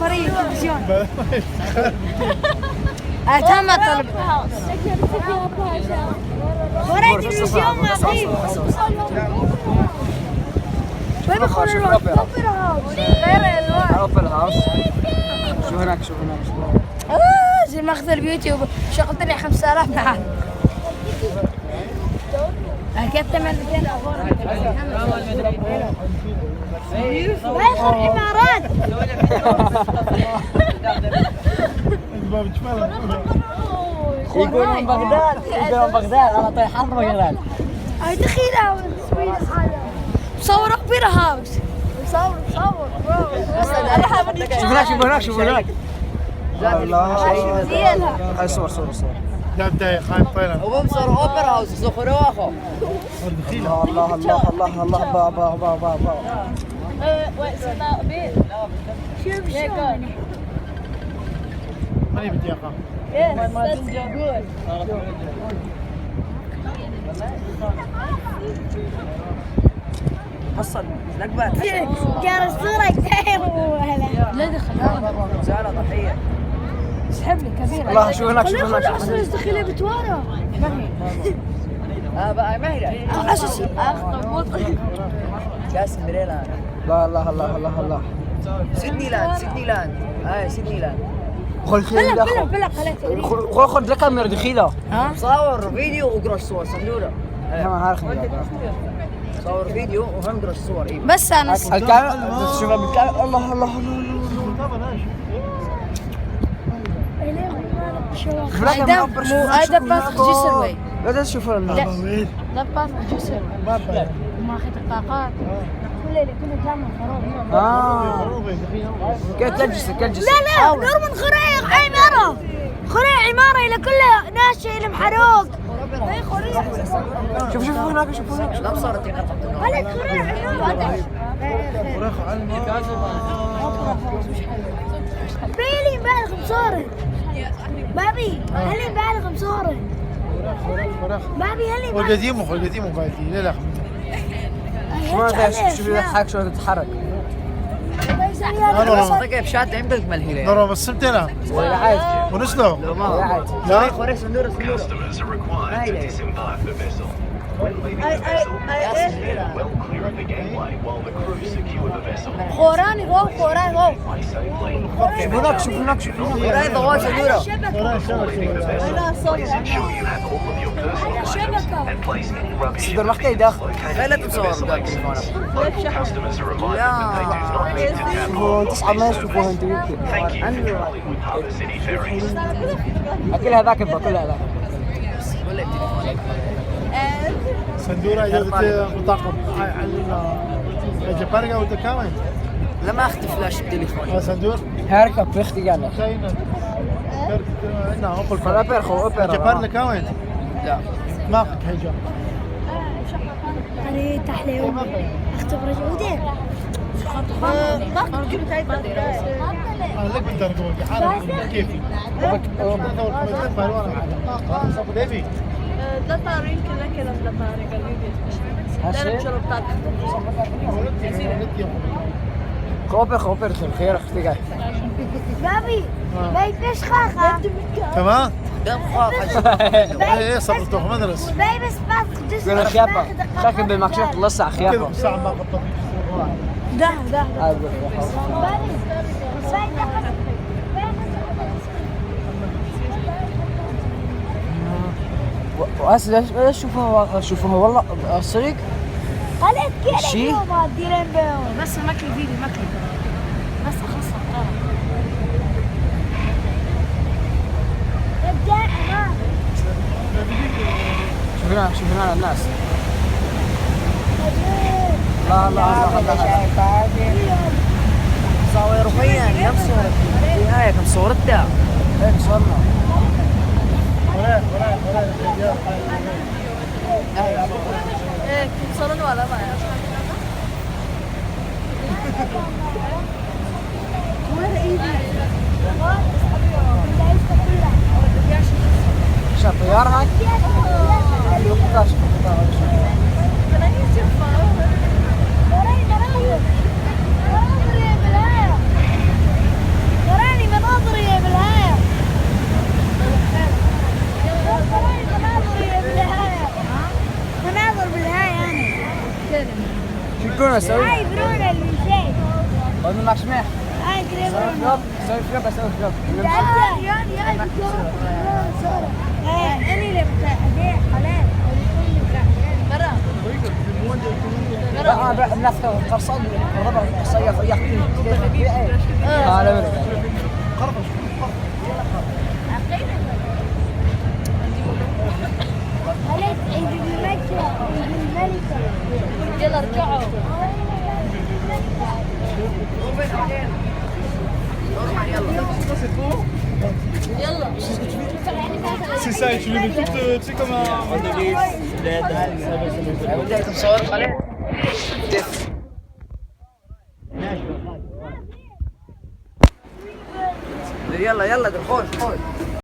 خوري تلفزيون. تم الطلب. خوري تلفزيون ما في. وين خوري اوبرا هاوس؟ غير الوان. اوبرا هاوس. شو هناك زي ماخذ اليوتيوب شغلت لي 5000 معاه. كابتن مالتين باخر عمارات. يقول من بغداد انا طايح حرب بغداد. هاي دخيلة صور اوبرا هاوس. صور شوف هناك الله هاي صور لا بداية خايف طيلة وبنصر اوبرا هاوس زخروا اخو الله با شوف ماني بدي اخاف حصل نقبات جار الصورة كثير لا دخل زعلة ضحية اسحب لي كبيرة. الله شوف هناك اصلا دخيلة بتوارى ما هي اساسي اخطب جاسم بريلا الله سيدني لاند هاي سيدني لاند بلا خذ لك كاميرا دخيلة صور فيديو وقرش صور صندوقة صور فيديو وهم قرش صور بس انا الكاميرا شوف الله هذا باث جسر وي لا تشوف ده باث جسر ما اخذ الطاقات كل جامعة خروج كل جسر لا نور من خريع عمارة إلى كل ناس إلى محروق. شوف هناك لا صارت خليك خريع بيلي بالغ بصورة بابي هلي بالغ بصورة بابي هلي والقديم وباقي لا شوف يضحك شو تتحرك انا صدق بشات عندك ملهي نرى بس سمتنا ولا عايز ونسلو لا خوري صندوق خوراني غو شوف هناك خوري ضوء صندوق صدر محكي داخل لا تصور لا تصعب ما يشوفوها انت يمكن كلها ذاك كلها صندورة جابت بطاقة جبارجا وانت كمان لما اختي فلاش التليفون صندور هاركب في اختي قال لا اوبل فلابر خو جبار كمان لا ما اخذ حاجة أنا تحلي اختبر جودين انا لك بالدرجة حالك كيفي ده طارين كذا ده طارق الفيديو ده شرطات خوبر خير اختي قال بابي فيش خاخة تمام دم خاخ ايه صرت مدرس باي بس جسم قال خيابة شاكل بالمكشوف لسع خيابة ساعة ما قطعت ده واسا شوفوها والله الصديق خليت كده شي ديرين بيهم بس ماكل فيديو بس خلص شوف هنا الناس لا صور فيا نفس صورة في هاي كم صورتها هيك صورنا ايه صورنا ولا ما شو طيارة هاي معك سماح هاي قريب سوي فلوب اسوي فلوب اني اللي بتاع حلال الناس قرصان ربع قصير يحكي هذا خليت عيد الملكة عيد الملكة يلا ارجعوا. C'est ça, et tu les mets toutes, tu sais, comme un. تصور خليه يلا يلا خش خش